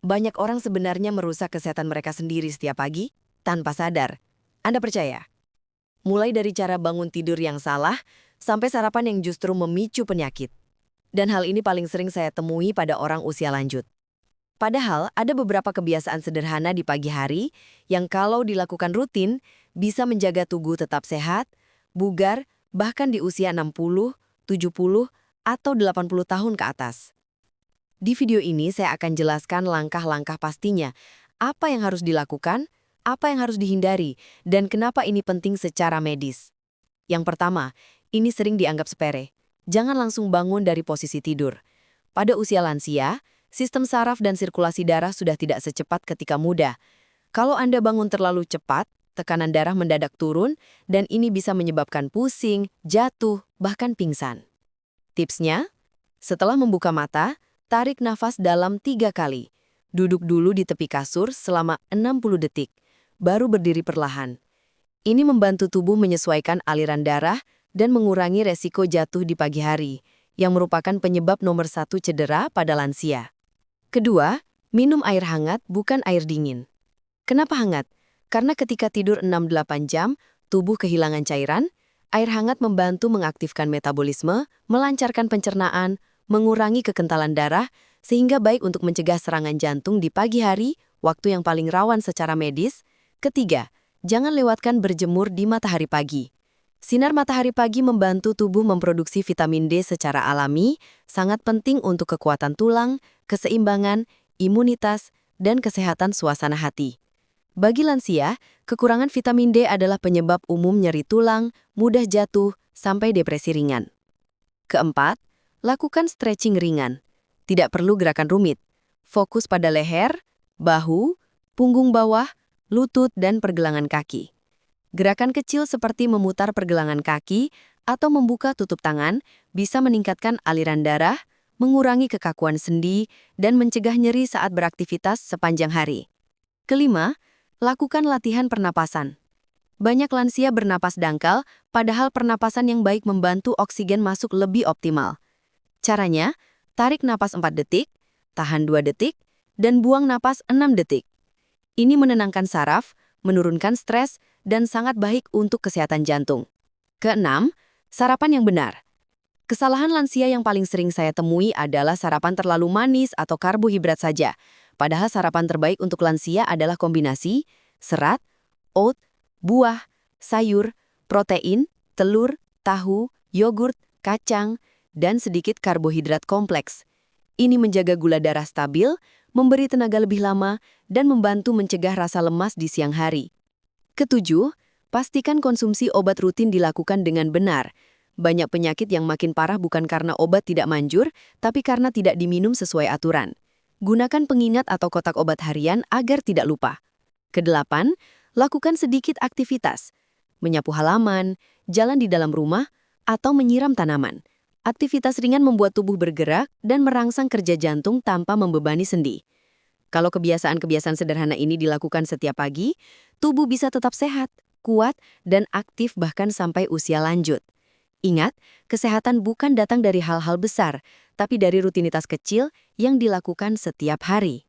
Banyak orang sebenarnya merusak kesehatan mereka sendiri setiap pagi, tanpa sadar. Anda percaya? Mulai dari cara bangun tidur yang salah, sampai sarapan yang justru memicu penyakit. Dan hal ini paling sering saya temui pada orang usia lanjut. Padahal ada beberapa kebiasaan sederhana di pagi hari yang kalau dilakukan rutin bisa menjaga tubuh tetap sehat, bugar, bahkan di usia 60, 70, atau 80 tahun ke atas. Di video ini saya akan jelaskan langkah-langkah pastinya, apa yang harus dilakukan, apa yang harus dihindari, dan kenapa ini penting secara medis. Yang pertama, ini sering dianggap sepele. Jangan langsung bangun dari posisi tidur. Pada usia lansia, sistem saraf dan sirkulasi darah sudah tidak secepat ketika muda. Kalau Anda bangun terlalu cepat, tekanan darah mendadak turun, dan ini bisa menyebabkan pusing, jatuh, bahkan pingsan. Tipsnya, setelah membuka mata, tarik nafas dalam 3 kali. Duduk dulu di tepi kasur selama 60 detik, baru berdiri perlahan. Ini membantu tubuh menyesuaikan aliran darah dan mengurangi resiko jatuh di pagi hari, yang merupakan penyebab nomor 1 cedera pada lansia. Kedua, minum air hangat bukan air dingin. Kenapa hangat? Karena ketika tidur 6-8 jam, tubuh kehilangan cairan, air hangat membantu mengaktifkan metabolisme, melancarkan pencernaan, mengurangi kekentalan darah, sehingga baik untuk mencegah serangan jantung di pagi hari, waktu yang paling rawan secara medis. Ketiga, jangan lewatkan berjemur di matahari pagi. Sinar matahari pagi membantu tubuh memproduksi vitamin D secara alami, sangat penting untuk kekuatan tulang, keseimbangan, imunitas, dan kesehatan suasana hati. Bagi lansia, kekurangan vitamin D adalah penyebab umum nyeri tulang, mudah jatuh, sampai depresi ringan. Keempat, lakukan stretching ringan. Tidak perlu gerakan rumit. Fokus pada leher, bahu, punggung bawah, lutut, dan pergelangan kaki. Gerakan kecil seperti memutar pergelangan kaki atau membuka tutup tangan bisa meningkatkan aliran darah, mengurangi kekakuan sendi, dan mencegah nyeri saat beraktivitas sepanjang hari. Kelima, lakukan latihan pernapasan. Banyak lansia bernapas dangkal, padahal pernapasan yang baik membantu oksigen masuk lebih optimal. Caranya, tarik napas 4 detik, tahan 2 detik, dan buang napas 6 detik. Ini menenangkan saraf, menurunkan stres, dan sangat baik untuk kesehatan jantung. Keenam, sarapan yang benar. Kesalahan lansia yang paling sering saya temui adalah sarapan terlalu manis atau karbohidrat saja. Padahal sarapan terbaik untuk lansia adalah kombinasi serat, oat, buah, sayur, protein, telur, tahu, yogurt, kacang, dan sedikit karbohidrat kompleks. Ini menjaga gula darah stabil, memberi tenaga lebih lama, dan membantu mencegah rasa lemas di siang hari. Ketujuh, pastikan konsumsi obat rutin dilakukan dengan benar. Banyak penyakit yang makin parah bukan karena obat tidak manjur, tapi karena tidak diminum sesuai aturan. Gunakan pengingat atau kotak obat harian agar tidak lupa. Kedelapan, lakukan sedikit aktivitas. Menyapu halaman, jalan di dalam rumah, atau menyiram tanaman. Aktivitas ringan membuat tubuh bergerak dan merangsang kerja jantung tanpa membebani sendi. Kalau kebiasaan-kebiasaan sederhana ini dilakukan setiap pagi, tubuh bisa tetap sehat, kuat, dan aktif bahkan sampai usia lanjut. Ingat, kesehatan bukan datang dari hal-hal besar, tapi dari rutinitas kecil yang dilakukan setiap hari.